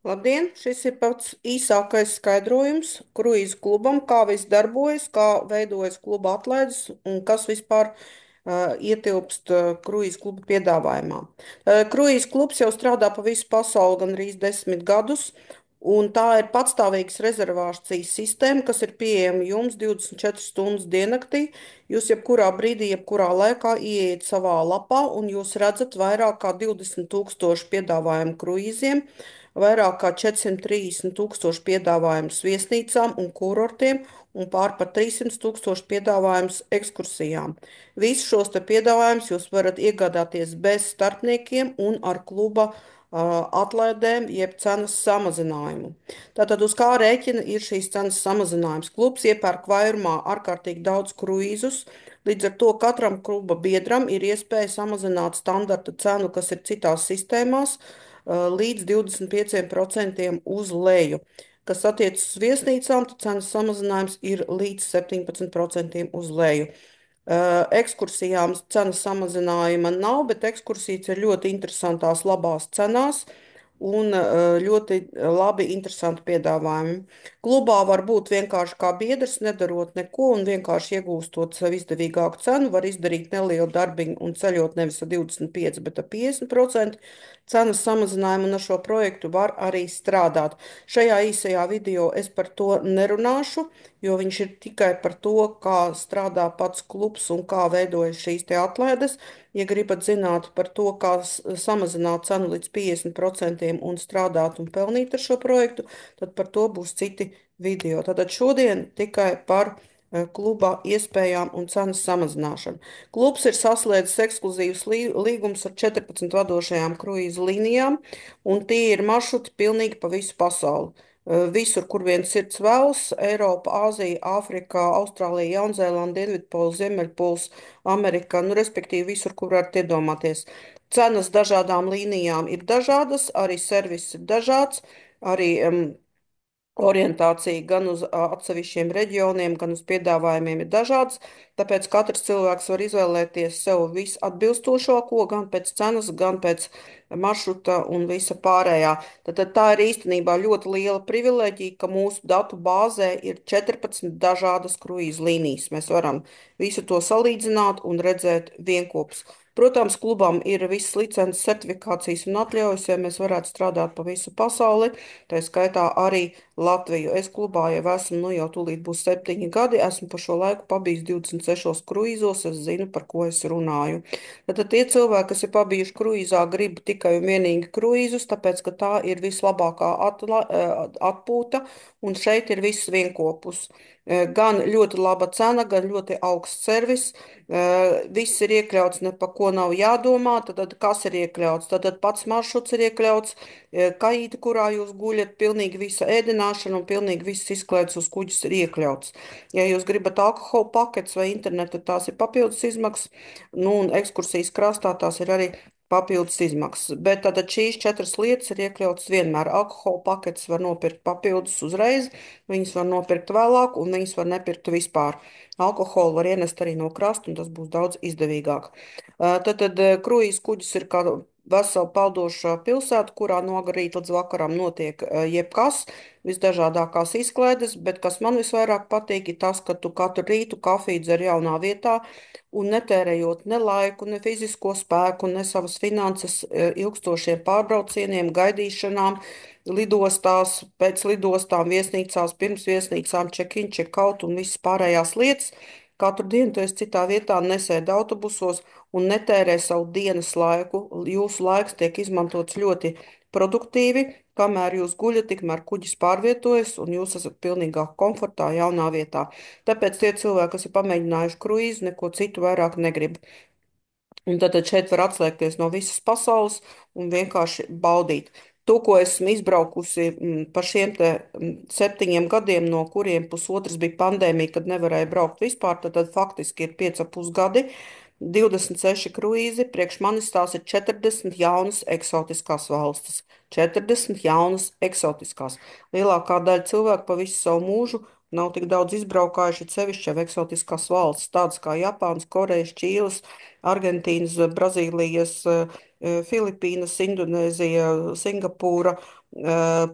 Labdien! Šis ir pats īsākais skaidrojums kruīzu klubam, kā viss darbojas, kā veidojas kluba atlaides un kas vispār ietilpst kruīzu kluba piedāvājumā. Kruīzu klubs jau strādā pa visu pasauli gandrīz 10 gadus, un tā ir patstāvīgas rezervācijas sistēma, kas ir pieejama jums 24 stundas diennaktī. Jūs jebkurā brīdī, jebkurā laikā ieiet savā lapā, un jūs redzat vairāk kā 20 000 piedāvājumu kruīziem, vairāk kā 430 000 piedāvājumus viesnīcām un kurortiem un pār par 300 000 piedāvājumus ekskursijām. Visus šos te piedāvājumus jūs varat iegādāties bez starpniekiem un ar kluba atlaidēm, jeb cenas samazinājumu. Tātad uz kā rēķina ir šīs cenas samazinājums? Klubs iepērk vairumā ārkārtīgi daudz kruīzus, līdz ar to katram kluba biedram ir iespēja samazināt standarta cenu, kas ir citās sistēmās, līdz 25% uz leju. Kas attiecas uz viesnīcām, tad cenas samazinājums ir līdz 17% uz leju. Ekskursijām cenas samazinājuma nav, bet ekskursijas ir ļoti interesantās, labās cenās un ļoti labi, interesanti piedāvājumi. Klubā var būt vienkārši kā biedrs, nedarot neko un vienkārši iegūstot sev izdevīgāku cenu, var izdarīt nelielu darbiņu un ceļot nevis ar 25, bet ar 50% cenas samazinājumu, un ar šo projektu var arī strādāt. Šajā īsajā video es par to nerunāšu, jo viņš ir tikai par to, kā strādā pats klubs un kā veidojas šīs te atlaides. Ja gribat zināt par to, kā samazināt cenu līdz 50% un strādāt un pelnīt ar šo projektu, tad par to būs citi video. Tātad šodien tikai par kluba iespējām un cenas samazināšanu. Klubs ir saslēdzis ekskluzīvus līgumus ar 14 vadošajām kruīzu līnijām, un tie ir maršruti pilnīgi pa visu pasauli. Visur, kur vien sirds vēlas, Eiropa, Āzija, Āfrika, Austrālija, Jaunzēlanda, Dienvidpols, Ziemeļpols, Amerika, nu, respektīvi visur, kur varat iedomāties. Cenas dažādām līnijām ir dažādas, arī servis ir dažāds, arī orientācija gan uz atsevišķiem reģioniem, gan uz piedāvājumiem ir dažādas, tāpēc katrs cilvēks var izvēlēties sev visatbilstošāko, gan pēc cenas, gan pēc maršruta un visa pārējā. Tad tā ir īstenībā ļoti liela privileģija, ka mūsu datu bāzē ir 14 dažādas kruīzu līnijas. Mēs varam visu to salīdzināt un redzēt vienopus. Protams, klubam ir visas licences, certifikācijas un atļaujas, ja mēs varētu strādāt pa visu pasauli, tā skaitā arī Latviju. Es klubā jau esmu, nu jau tūlīt būs 7 gadi, esmu pa šo laiku pabijis 26 kruīzos, es zinu, par ko es runāju. Tad tie cilvēki, kas ir pabijuši kruīzā, grib tikai un vienīgi kruīzus, tāpēc, ka tā ir vislabākā atpūta, un šeit ir viss vienopus. Gan ļoti laba cena, gan ļoti augsts servis. Viss ir iekļauts, ne pa ko nav jādomā. Tad kas ir iekļauts? Tad pats maršruts ir iekļauts, kaīte, kurā jūs guļat, pilnīgi visa ēdināšana un pilnīgi viss izklaides uz kuģis ir iekļauts. Ja jūs gribat alkohola paketes vai internetu, tās ir papildus izmaksas, nu un ekskursijas krastā tās ir arī papildus izmaksas. Bet tātad šīs 4 lietas ir iekļautas vienmēr. Alkohola paketes var nopirkt papildus uzreiz, viņas var nopirkt vēlāk un viņas var nepirkt vispār. Alkoholu var ienest arī no krasta, un tas būs daudz izdevīgāk. Tad kruīzes kuģis ir kā vesela peldoša pilsēta, kurā no agrā rīta līdz vakaram notiek jebkas, visdažādākās izklaides, bet kas man visvairāk patīk, ir tas, ka tu katru rītu kafiju dzer jaunā vietā un netērējot ne laiku, ne fizisko spēku, ne savas finanses ilgstošiem pārbraucieniem, gaidīšanām, lidostās, pēc lidostām, viesnīcās, pirms viesnīcām, check-in, check-out un visas pārējās lietas. Katru dienu tu esi citā vietā, nesēdi autobusos un netērē savu dienas laiku. Jūsu laiks tiek izmantots ļoti produktīvi, kamēr jūs guļat, tikmēr kuģis pārvietojas un jūs esat pilnīgā komfortā jaunā vietā. Tāpēc tie cilvēki, kas ir pamēģinājuši kruīzi, neko citu vairāk negrib. Un tad šeit var atslēgties no visas pasaules un vienkārši baudīt. To, ko esmu izbraukusi pa šiem 7 gadiem, no kuriem pusotrs bija pandēmija, kad nevarēja braukt vispār, tad faktiski ir 5,5 gadi. 26 kruīzi, priekš manis tās ir 40 jaunas eksotiskās valstis. 40 jaunas eksotiskās. Lielākā daļa cilvēku pa visu savu mūžu nav tik daudz izbraukājuši, sevišķi jau eksotiskās valstis, tādas kā Japānas, Korejas, Čīles, Argentīnas, Brazīlijas, Filipīnas, Indonēzija, Singapūra,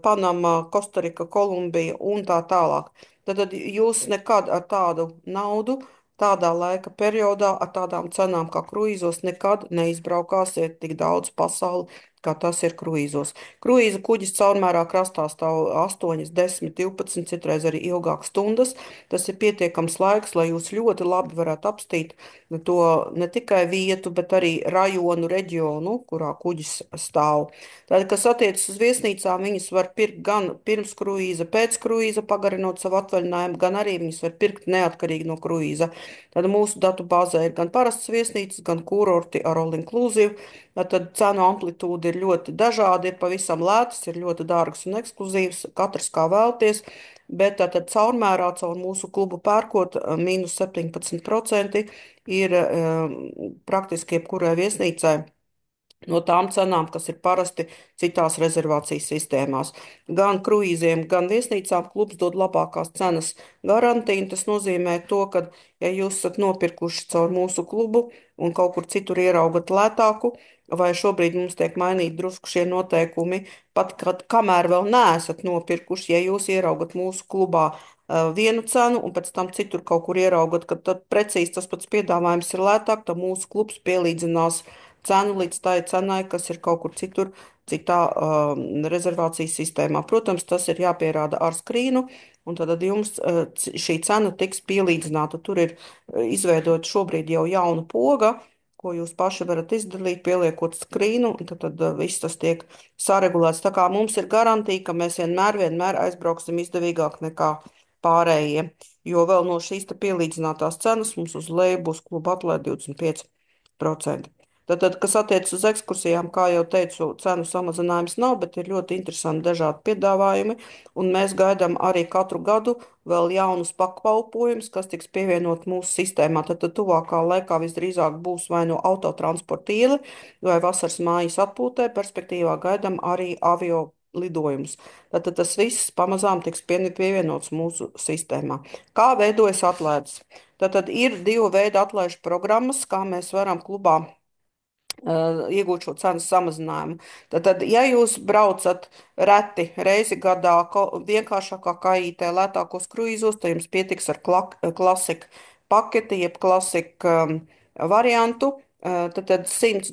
Panama, Kostarika, Kolumbija un tā tālāk. Tad jūs nekad ar tādu naudu, tādā laika periodā, ar tādām cenām kā kruīzos, nekad neizbraukāsiet tik daudz pasauli, kā tas ir kruīzos. Kruīza kuģis caurmērā krastā stāv 8, 10, 12, citreiz arī ilgākas stundas. Tas ir pietiekams laiks, lai jūs ļoti labi varētu apstīt to ne tikai vietu, bet arī rajonu, reģionu, kurā kuģis stāv. Tātad, kas attiecas uz viesnīcām, viņas var pirkt gan pirms kruīza, pēc kruīza, pagarinot savu atvaļinājumu, gan arī viņas var pirkt neatkarīgi no kruīza. Tad mūsu datu bāzē ir gan parastas viesnīcas, gan kurorti ar all inclusive. Tad cenu amplitūda ir ļoti dažāda, ir pavisam lētas, ir ļoti dārgas un ekskluzīvas, katrs kā vēlties. Bet tātad caurmērā caur mūsu klubu pērkot mīnus 17% ir praktiski jebkurai viesnīcai no tām cenām, kas ir parasti citās rezervācijas sistēmās. Gan kruīziem, gan viesnīcām klubs dod labākās cenas garantiju. Tas nozīmē to, ka, ja jūs esat nopirkuši caur mūsu klubu un kaut kur citur ieraugat lētāku, vai šobrīd mums tiek mainīti drusku šie noteikumi, pat kad, kamēr vēl neesat nopirkuši, ja jūs ieraugat mūsu klubā vienu cenu un pēc tam citur kaut kur ieraugat, ka tad precīzi tas pats piedāvājums ir lētāk, tad mūsu klubs pielīdzinās cenu līdz tai cenai, kas ir kaut kur citur, citā rezervācijas sistēmā. Protams, tas ir jāpierāda ar skrīnu, un tad jums šī cena tiks pielīdzināta. Tur ir izveidota šobrīd jau jauna poga, ko jūs paši varat izdarīt, pieliekot skrīnu, un tad viss tas tiek saregulēts. Tā kā mums ir garantīja, ka mēs vienmēr aizbrauksim izdevīgāk nekā pārējie, jo vēl no šīs te pielīdzinātās cenas mums uz leju būs kluba atlaide 25%. Tad, kas attiecas uz ekskursijām, kā jau teicu, cenu samazinājums nav, bet ir ļoti interesanti dažādi piedāvājumi, un mēs gaidām arī katru gadu vēl jaunus pakalpojumus, kas tiks pievienot mūsu sistēmā. Tad tuvākā laikā visdrīzāk būs vai no autotransporta iela vai vasaras mājas atpūtē, perspektīvā gaidām arī avio lidojumus. Tad tas viss pamazām tiks pievienots mūsu sistēmā. Kā veidojas atlaides? Tad ir divu veidu atlaižu programmas, kā mēs varam klubā iegūt šo cenu samazinājumu. Tad, ja jūs braucat reti reizi gadā, vienkāršākā kaitē, lētākos kruīzos, tad jums pietiks ar klasiku paketi, jeb klasiku variantu. Tad $100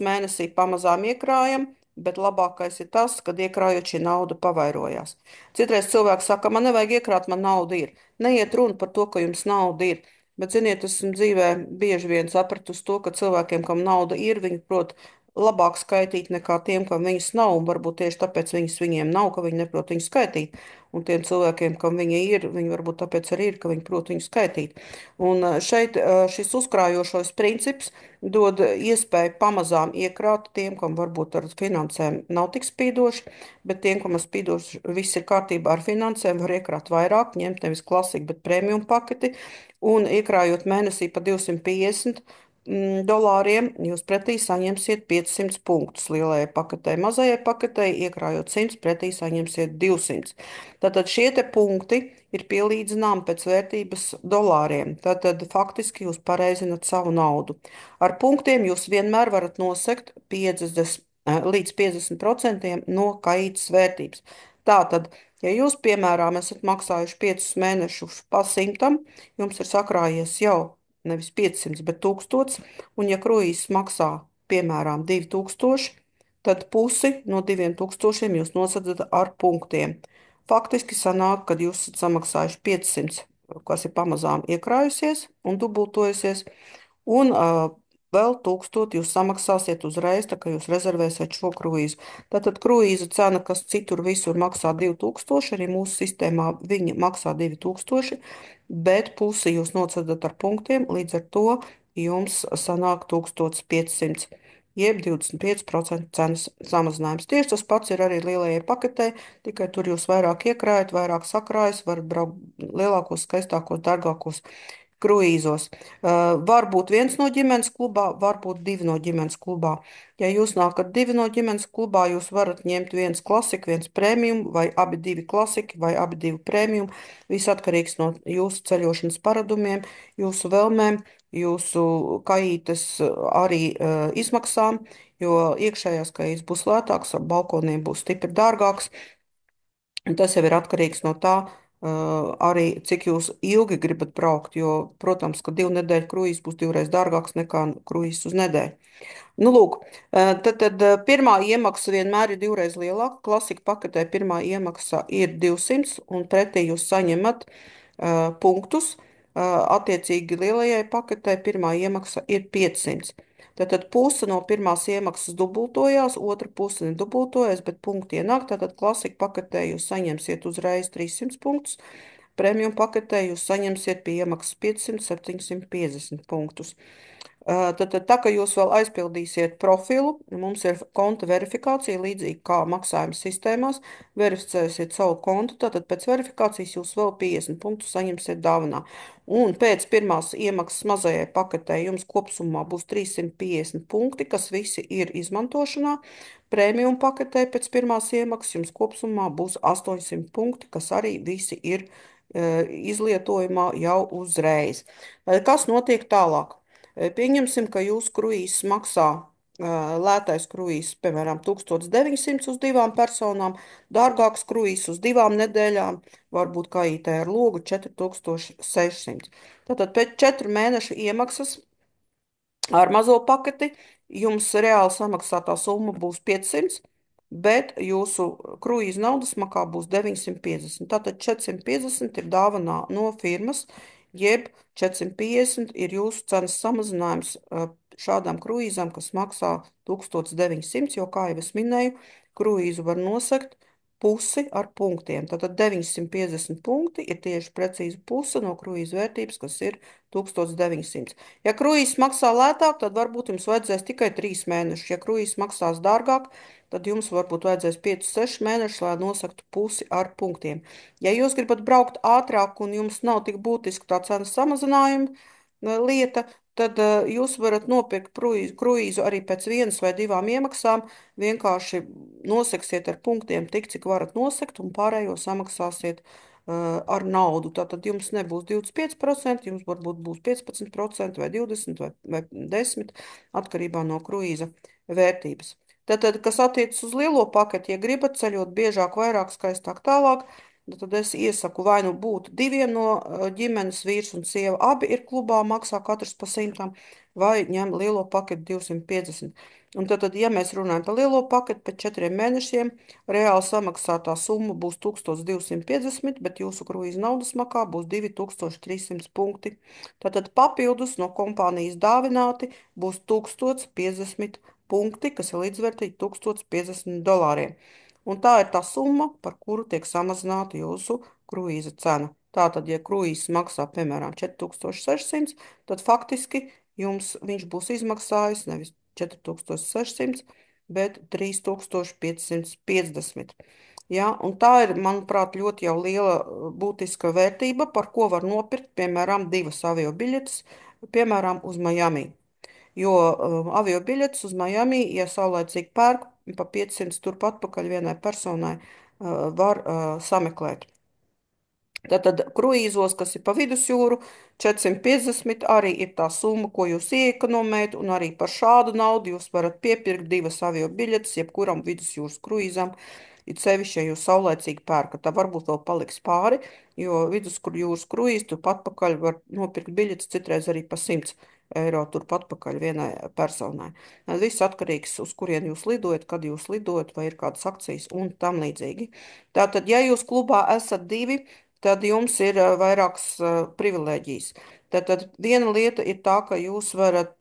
mēnesī pamazām iekrājam. Bet labākais ir tas, kad iekrājot šī nauda pavairojās. Citreiz cilvēks saka, man nevajag iekrāt, man nauda ir. Neiet runa par to, ka jums nauda ir. Bet, ziniet, esmu dzīvē bieži vien sapratusi to, ka cilvēkiem, kam nauda ir, viņi prot labāk skaitīt nekā tiem, kam viņas nav. Un varbūt tieši tāpēc viņiem nav, ka viņi neprot viņu skaitīt. Un tiem cilvēkiem, kam viņa ir, viņi varbūt tāpēc arī ir, ka viņi prot viņu skaitīt. Un šeit šis uzkrājošais princips dod iespēju pamazām iekrāt tiem, kam varbūt ar finansēm nav tik spīdoši, bet tiem, kam ir spīdoši, viss ir kārtībā ar finansēm, var iekrāt vairāk, ņemt nevis klasiku, bet premium paketi. Un iekrājot mēnesī pa 250 dolāriem, jūs pretī saņemsiet 500 punktus lielajai paketei. Mazajai paketei, iekrājot 100, pretī saņemsiet 200. Tātad šie te punkti ir pielīdzināmi pēc vērtības dolāriem. Tātad faktiski jūs pareizinat savu naudu. Ar punktiem jūs vienmēr varat nosegt 50 līdz 50% no kaitas vērtības. Tātad, ja jūs, piemēram, esat maksājuši 5 mēnešus pa 100, jums ir sakrājies jau nevis 500, bet 1000, un ja kruīzs maksā, piemēram, 2000, tad pusi no 2000 jūs nosadzat ar punktiem. Faktiski sanāk, kad jūs esat samaksājuši 500, kas ir pamazām iekrājusies un dubultojusies, un vēl 1000 jūs samaksāsiet uzreiz, tā kā jūs rezervēsiet šo kruīzu. Tātad kruīza cena, kas citur visur maksā 2000, arī mūsu sistēmā viņa maksā 2000, bet pusi jūs nocedat ar punktiem, līdz ar to jums sanāk 1500. Jeb 25% cenas samazinājums. Tieši tas pats ir arī lielajai paketei, tikai tur jūs vairāk iekrājat, vairāk sakrājat, varat braukt lielākos, skaistākos, dārgākos kruīzos. Var būt viens no ģimenes klubā, var būt divi no ģimenes klubā. Ja jūs nākat divi no ģimenes klubā, jūs varat ņemt viens klasika, viens premium, vai abi divi klasiki, vai abi divi premium. Viss atkarīgs no jūsu ceļošanas paradumiem, jūsu vēlmēm, jūsu kaitas arī izmaksām, jo iekšējās kaitas būs lētākas, ar balkoniem būs stipri dārgāks. Un tas jau ir atkarīgs no tā, arī cik jūs ilgi gribat braukt, jo, protams, ka 2 nedēļu kruīzs būs divreiz dārgāks nekā kruīzs uz nedēļu. Nu, lūk, tad pirmā iemaksa vienmēr ir divreiz lielāka. Klasika paketē pirmā iemaksa ir 200, un pretī jūs saņemat punktus. Attiecīgi lielajai paketē pirmā iemaksa ir 500. Tātad puse no pirmās iemaksas dubultojās, otra puse nedubultojas, bet punkti ienāk. Tātad klasika paketē jūs saņemsiet uzreiz 300 punktus. Premium paketē jūs saņemsiet pie iemaksas 500, 750 punktus. Tad, tā kā jūs vēl aizpildīsiet profilu, mums ir konta verifikācija, līdzīgi kā maksājuma sistēmās, verificēsiet savu kontu, tātad pēc verifikācijas jūs vēl 50 punktus saņemsiet dāvanā. Un pēc pirmās iemaksas mazajai paketē jums kopsumā būs 350 punkti, kas visi ir izmantošanā. Premium paketē pēc pirmās iemaksas jums kopsumā būs 800 punkti, kas arī visi ir izlietojumā jau uzreiz. Kas notiek tālāk? Pieņemsim, ka jūsu kruīzs maksā lētais kruīzs, piemēram, 1900 uz divām personām, dārgāks kruīzs uz 2 nedēļām, varbūt kaitē ar logu 4600. Tātad pēc 4 mēnešu iemaksas ar mazo paketi jums reāli samaksātā summa būs 500, bet jūsu kruīza naudas makā būs 950. Tātad 450 ir dāvanā no firmas, jeb 450 ir jūsu cenas samazinājums šādām kruīzām, kas maksā 1900, jo, kā jau es minēju, kruīzu var nosegt pusi ar punktiem. Tātad 950 punkti ir tieši precīzi puse no kruīza vērtības, kas ir 1900. Ja kruīzs maksā lētāk, tad varbūt jums vajadzēs tikai 3 mēnešus. Ja kruīzs maksās dārgāk, tad jums varbūt vajadzēs 5, 6 mēnešus, lai nosaktu pusi ar punktiem. Ja jūs gribat braukt ātrāk un jums nav tik būtiski tā cenas samazinājuma lieta, tad jūs varat nopirkt kruīzu arī pēc 1 vai 2 iemaksām. Vienkārši noseksiet ar punktiem tik, cik varat nosekt, un pārējo samaksāsiet ar naudu. Tātad jums nebūs 25%, jums varbūt būs 15% vai 20% vai 10%, atkarībā no kruīza vērtības. Tātad, kas attiecas uz lielo paketi, ja gribat ceļot biežāk, vairāk, skaistāk, tālāk, tad es iesaku vai nu būt diviem no ģimenes, vīrs un sieva, abi ir klubā, maksā katrs pa 100, vai ņem lielo paketi 250. Un tad, ja mēs runājam par lielo paketi, pēc 4 mēnešiem reāli samaksātā summa būs 1250, bet jūsu kruīza naudas makā būs 2300 punkti. Tātad papildus no kompānijas dāvināti būs 1050 punkti, kas ir līdzvērtīgi $1050. Un tā ir tā summa, par kuru tiek samazināta jūsu kruīza cena. Tātad, ja kruīzs maksā, piemēram, 4600, tad faktiski jums viņš būs izmaksājis nevis 4600, bet 3550. Ja, un tā ir, manuprāt, ļoti jau liela būtiska vērtība, par ko var nopirkt, piemēram, 2 avio biļetes, piemēram, uz Miami. Jo avio biļetes uz Miami, ja saulēcīgi pērk, pa 500 turpat pakaļ vienai personai var sameklēt. Tātad kruīzos, kas ir pa vidusjūru, 450 arī ir tā summa, ko jūs iekonomējat, un arī par šādu naudu jūs varat piepirkt 2 avio biļetes jebkuram vidusjūras kruīzam. It sevišķi, ja jūs saulēcīgi pērkat, tā varbūt vēl paliks pāri, jo vidusjūras kruīzi turpat pakaļ var nopirkt biļetes citreiz arī pa 100 eiro turpat pakaļ vienai personai. Viss atkarīgs, uz kurien jūs lidojat, kad jūs lidojat, vai ir kādas akcijas un tam līdzīgi. Tātad, ja jūs klubā esat divi, tad jums ir vairākas privilēģijas. Tātad viena lieta ir tā, ka jūs varat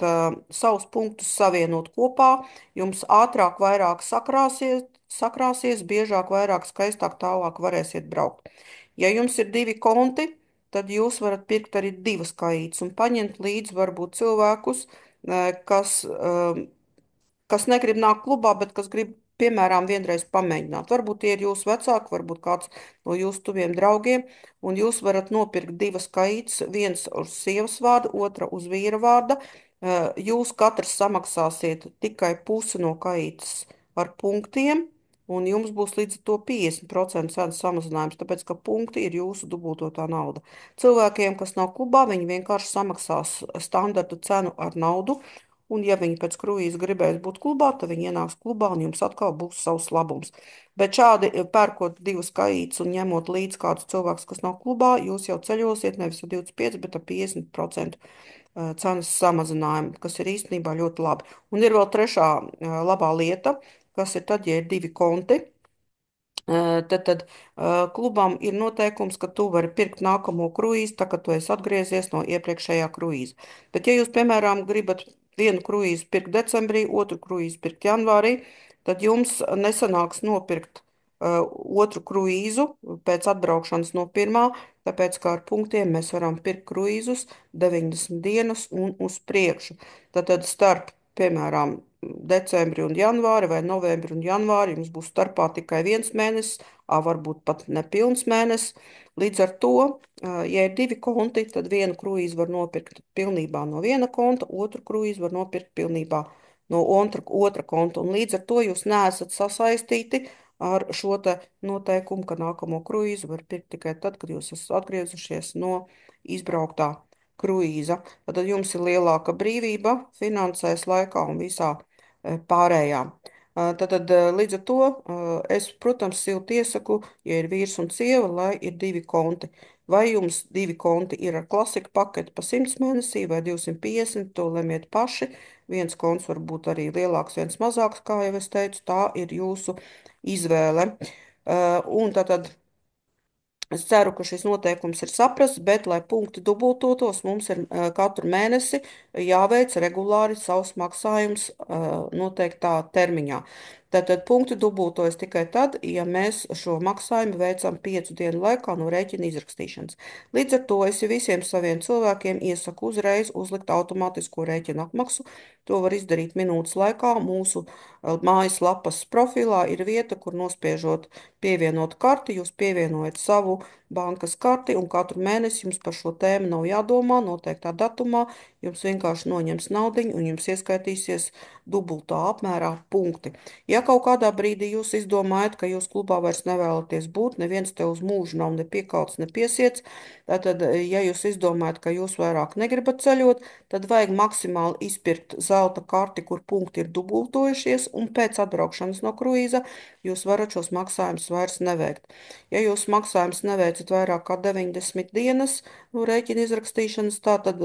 savus punktus savienot kopā, jums ātrāk, vairāk sakrāsies, biežāk, vairāk, skaistāk, tālāk varēsiet braukt. Ja jums ir 2 konti, tad jūs varat pirkt arī 2 kaitas un paņemt līdzi varbūt cilvēkus, kas negrib nākt klubā, bet kas grib piemēram, vienreiz pamēģināt. Varbūt tie ir jūsu vecāki, varbūt kāds no jūsu tuviem draugiem, un jūs varat nopirkt divas kaitas, viens uz sievas vārda, otra uz vīra vārda. Jūs katrs samaksāsiet tikai pusi no kaitas ar punktiem, un jums būs līdz ar to 50% cenas samazinājums, tāpēc, ka punkti ir jūsu dubultotā nauda. Cilvēkiem, kas nav klubā, viņi vienkārši samaksās standarta cenu ar naudu, un ja viņi pēc kruīza gribēs būt klubā, tad viņi ienāks klubā, un jums atkal būs savs labums. Bet šādi pērkot divas kaitas un ņemot līdz kādus cilvēkus, kas nav klubā, jūs jau ceļosiet nevis ar 25, bet ar 50% cenas samazinājumu, kas ir īstenībā ļoti labi. Un ir vēl trešā labā lieta, kas ir tad, ja ir divi konti. Tad klubam ir noteikums, ka tu vari pirkt nākamo kruīzu, tā kā tu esi atgriezies no iepriekšējā kruīza. Bet, ja jūs, piemēram, gribat vienu kruīzu pirkt decembrī, otru kruīzu pirkt janvārī, tad jums nesanāks nopirkt otru kruīzu pēc atbraukšanas no pirmā, tāpēc, kā ar punktiem mēs varam pirkt kruīzus 90 dienas un uz priekšu. Tad starp, piemēram, decembri un janvāri vai novembri un janvāri jums būs starpā tikai viens mēnesis, varbūt pat nepilns mēnesis. Līdz ar to, ja ir divi konti, tad vienu kruīzu var nopirkt pilnībā no viena konta, otru kruīzu var nopirkt pilnībā no otra konta. Un līdz ar to jūs neesat sasaistīti ar šo te noteikumu, ka nākamo kruīzu var pirkt tikai tad, kad jūs esat atgriezušies no izbrauktā kruīza. Tad jums ir lielāka brīvība finansēs laikā un visā pārējā. Līdz ar to es, protams, silti iesaku, ja ir vīrs un sieva, lai ir divi konti. Vai jums divi konti ir ar klasika paketi pa 100 mēnesī vai 250, to lemiet paši. Viens konts var būt arī lielāks, viens mazāks, kā jau es teicu, tā ir jūsu izvēle. Un tātad es ceru, ka šis noteikums ir saprasts, bet, lai punkti dubultotos, mums ir katru mēnesi jāveic regulāri savs maksājums noteiktā termiņā. Tātad punkti dubultojas tikai tad, ja mēs šo maksājumu veicam 5 dienu laikā no rēķina izrakstīšanas. Līdz ar to es visiem saviem cilvēkiem iesaku uzreiz uzlikt automātisko rēķinu apmaksu. To var izdarīt minūtes laikā. Mūsu mājaslapas profilā ir vieta, kur nospiežot pievienot karti, jūs pievienojat savu bankas karti, un katru mēnesi jums par šo tēmu nav jādomā noteiktā datumā. Jums vienkārši noņems naudiņu, un jums ieskaitīsies dubultā apmērā punkti. Ja kaut kādā brīdī jūs izdomājat, ka jūs klubā vairs nevēlaties būt, neviens te uz mūžu nav ne piekauts, ne piesiets, tad, ja jūs izdomājat, ka jūs vairāk negribat ceļot, tad vajag maksimāli izpirkt zelta karti, kur punkti ir dubultojušies, un pēc atbraukšanas no kruīza jūs varat šos maksājumus vairs neveikt. Ja jūs maksājumus neveicat vairāk kā 90 dienas no rēķina izrakstīšanas, tad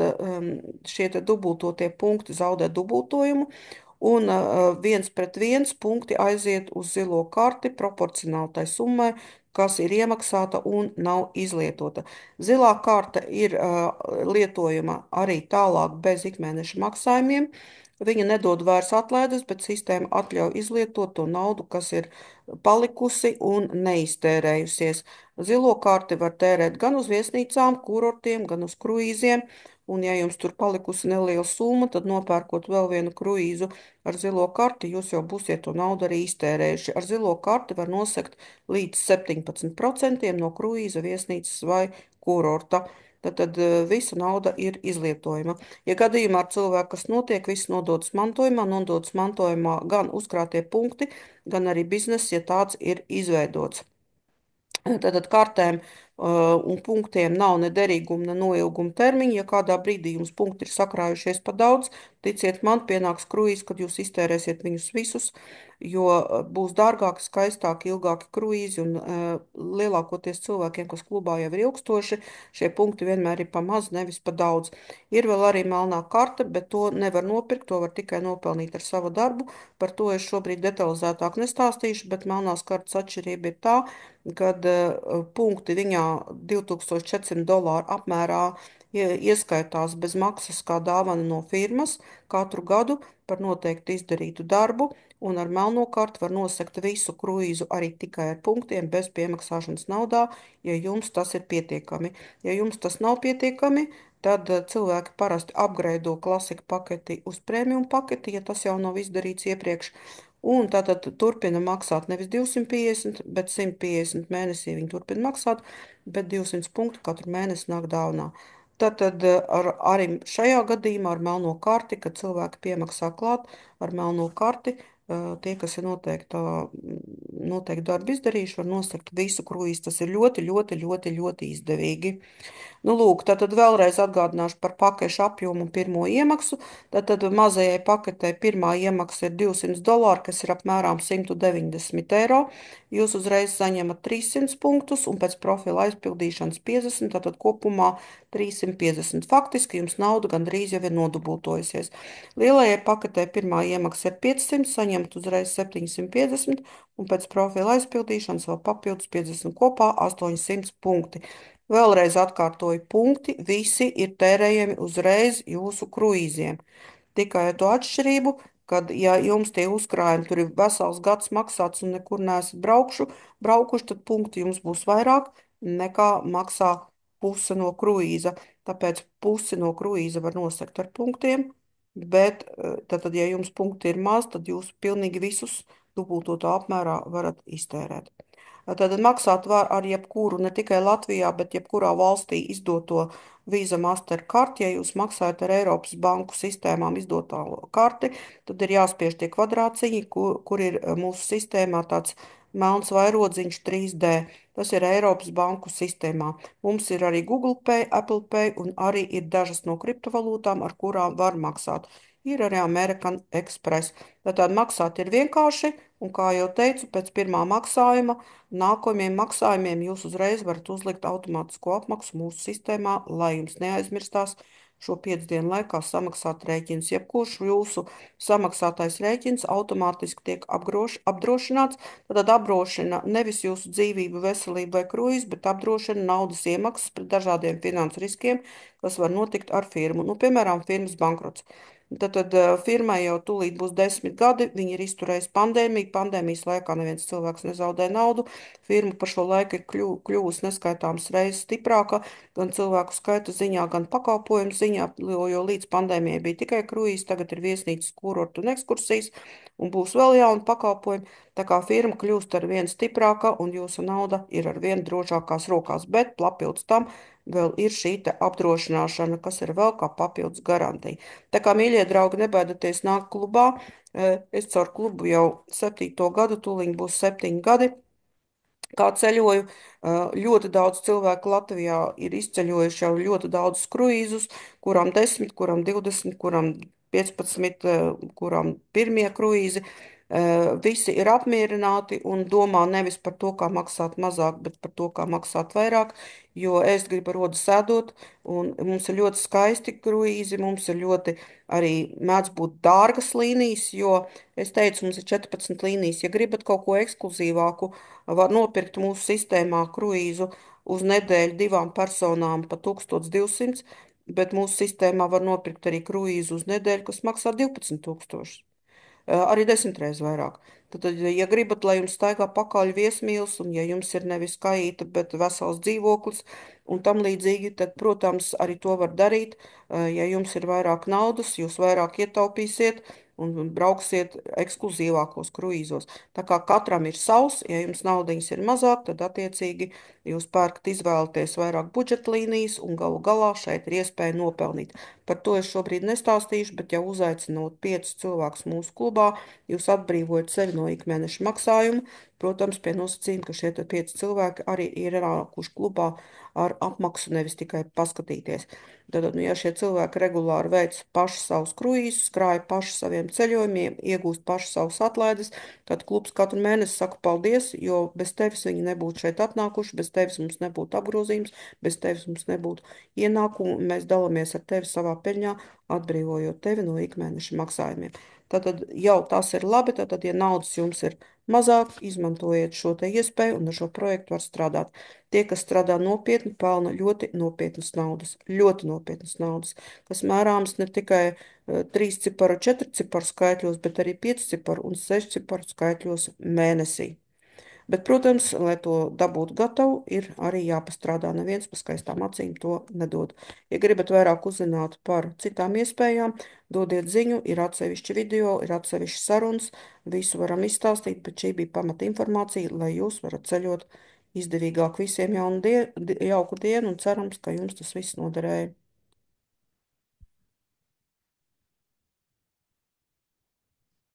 šie te dubultotie punkti zaudē dubultojumu, un 1:1 punkti aiziet uz zilo karti proporcionāli tai summai, kas ir iemaksāta un nav izlietota. Zilā karte ir lietojama arī tālāk bez ikmēneša maksājumiem. Viņa nedod vairs atlaides, bet sistēma atļauj izlietot to naudu, kas ir palikusi un neiztērējusies. Zilo karti var tērēt gan uz viesnīcām, kurortiem, gan uz kruīziem. Un, ja jums tur palikusi neliela summa, tad nopērkot vēl vienu kruīzu ar zilo karti, jūs jau būsiet to naudu arī iztērējuši. Ar zilo karti var nosegt līdz 17% no kruīza, viesnīcas vai kurorta. Tad visa nauda ir izlietojama. Ja gadījumā ar cilvēku, kas notiek, viss nododas mantojumā gan uzkrātie punkti, gan arī bizness, ja tāds ir izveidots. Tātad kartēm un punktiem nav ne derīguma, ne noilguma termiņa. Ja kādā brīdī jums punkti ir sakrājušies pa daudz, ticiet man, pienāks kruīzs, kad jūs iztērēsiet viņus visus, jo būs dārgāki, skaistāki, ilgāki kruīzi, un lielākoties cilvēkiem, kas klubā jau ir ilgstoši, šie punkti vienmēr ir pa maz, nevis pa daudz. Ir vēl arī melnā karte, bet to nevar nopirkt, to var tikai nopelnīt ar savu darbu. Par to es šobrīd detalizētāk nestāstīšu, bet melnās kartes atšķirība ir tā, kad punkti viņā $2400 apmērā ieskaitās bez maksas kā dāvana no firmas katru gadu par noteikti izdarītu darbu, un ar melno karti var nosegt visu kruīzu arī tikai ar punktiem bez piemaksāšanas naudā, ja jums tas ir pietiekami. Ja jums tas nav pietiekami, tad cilvēki parasti apgraido klasika paketi uz premium paketi, ja tas jau nav izdarīts iepriekš. un tātad turpina maksāt nevis 250, bet 150 mēnesī viņi turpina maksāt, bet 200 punktu katru mēnesi nāk dāvnā. Tātad arī šajā gadījumā ar melno karti, kad cilvēki piemaksā klāt ar melno karti, tie, kas ir noteikti darbu izdarījuši, var nosakt visu kruīzu. Tas ir ļoti, ļoti, ļoti, ļoti izdevīgi. Nu, lūk, tad vēlreiz atgādināšu par pakešu apjomu un pirmo iemaksu. Tad mazajai paketei pirmā iemaksa ir $200, kas ir apmēram 190 eiro. Jūs uzreiz saņemat 300 punktus un pēc profila aizpildīšanas 50, tātad kopumā 350. Faktiski jums nauda gandrīz jau ir nodubultojusies. Lielajai paketei pirmā iemaksa ir 500, saņemat uzreiz 750 un pēc profila aizpildīšanas vēl papildus 50 kopā 800 punkti. Vēlreiz atkārtoju, punkti visi ir tērējami uzreiz jūsu kruīziem. Tikai ar to atšķirību, kad, ja jums tie uzkrājumi tur ir vesels gads maksāts un nekur neesat braukuši, tad punkti jums būs vairāk nekā maksā puse no kruīza. Tāpēc pusi no kruīza var nosakt ar punktiem, bet tad, ja jums punkti ir maz, tad jūs pilnīgi visus dubultotā apmērā varat iztērēt. Tad maksāt var ar jebkuru, ne tikai Latvijā, bet jebkurā valstī izdoto Visa Mastercard. Ja jūs maksājat ar Eiropas banku sistēmām izdotā karti, tad ir jāspiež tie kvadrāciņi, kur ir mūsu sistēmā tāds melns vairodziņš 3D. Tas ir Eiropas banku sistēmā. Mums ir arī Google Pay, Apple Pay un arī ir dažas no kriptovalūtām, ar kurām var maksāt. Ir arī American Express. Tātad maksāt ir vienkārši, un kā jau teicu, pēc pirmā maksājuma nākamajiem maksājumiem jūs uzreiz varat uzlikt automātisko apmaksu mūsu sistēmā, lai jums neaizmirstās šo 5 dienu laikā samaksāt rēķinus. Jebkurš jūsu samaksātais rēķins automātiski tiek apdrošināts. Tad apdrošina nevis jūsu dzīvību, veselību vai kruīzu, bet apdrošina naudas iemaksas pret dažādiem finansu riskiem, kas var notikt ar firmu. Nu, piemēram, firmas bankrots. Tad firmai jau tūlīt būs 10 gadi, viņi ir izturējusi pandēmiju. Pandēmijas laikā neviens cilvēks nezaudē naudu. Firma par šo laiku ir kļuvusi neskaitāmas reizes stiprāka, gan cilvēku skaita ziņā, gan pakalpojumu ziņā, jo līdz pandēmijai bija tikai kruīzes, tagad ir viesnīcas, kurortu un ekskursijas, un būs vēl jauni pakalpojumi. Tā kā firma kļūst ar vien stiprāka, un jūsu nauda ir ar vien drošākās rokās, bet papildus tam vēl ir šī apdrošināšana, kas ir vēl kā papildus garantija. Tā kā, mīļie draugi, nebaidieties nākt klubā. Es caur klubu jau 7. gadu, tūlīt būs 7 gadi. Kā ceļoju, ļoti daudz cilvēku Latvijā ir izceļojuši jau ļoti daudz kruīzus, kuram 10, kuram 20, kuram 15, kuram pirmie kruīzi. Visi ir apmierināti un domā nevis par to, kā maksāt mazāk, bet par to, kā maksāt vairāk, jo es gribu rodas sēdot, un mums ir ļoti skaisti kruīzi, mums ir ļoti arī mēdz būt dārgas līnijas, jo es teicu, mums ir 14 līnijas. Ja gribat kaut ko ekskluzīvāku, var nopirkt mūsu sistēmā kruīzu uz nedēļu 2 personām pa 1200, bet mūsu sistēmā var nopirkt arī kruīzu uz nedēļu, kas maksā 12 000. Arī 10 reizes vairāk. Tad, ja gribat, lai jums staigā pakaļ viesmīlis, un ja jums ir nevis kaīta, bet vesels dzīvoklis un tam līdzīgi, tad, protams, arī to var darīt. Ja jums ir vairāk naudas, jūs vairāk ietaupīsiet un brauksiet ekskluzīvākos kruīzos. Tā kā katram ir savs, ja jums naudiņas ir mazāk, tad attiecīgi jūs pērkat izvēlaties vairāk budžeta līnijas un galu galā šeit ir iespēja nopelnīt. Par to es šobrīd nestāstīšu, bet jau uzaicinot 5 cilvēkus mūsu klubā, jūs atbrīvojat sevi no ikmēneša maksājuma. Protams, pie nosacījuma, ka šie 5 cilvēki arī ir ienākuši klubā ar apmaksu, nevis tikai paskatīties. Tad, nu, ja šie cilvēki regulāri veic paši savus kruīzus, krāja paši saviem ceļojumiem, iegūst paši savus atlaides, tad klubs katru mēnesi saka paldies, jo bez tevis viņi nebūtu šeit atnākuši, bez tevis mums nebūtu apgrozījums, bez tevis mums nebūtu ienākumu, un mēs dalāmies ar tevi savā peļņā, atbrīvojot tevi no ikmēneša maksājumiem. Tātad jau tas ir labi, tātad, ja naudas jums ir mazāk, izmantojiet šo te iespēju un ar šo projektu var strādāt. Tie, kas strādā nopietni, pelna ļoti nopietnas naudas, kas mērāms ne tikai 3 ciparu, 4 ciparu skaitļos, bet arī 5 ciparu un 6 ciparu skaitļos mēnesī. Bet, protams, lai to dabūtu gatavu, ir arī jāpastrādā. Neviens pa skaistām acīm to nedod. Ja gribat vairāk uzzināt par citām iespējām, dodiet ziņu, ir atsevišķi video, ir atsevišķi sarunas, visu varam izstāstīt, bet šī bija pamata informācija, lai jūs varat ceļot izdevīgāk. Visiem jauku dienu un cerams, ka jums tas viss noderēja.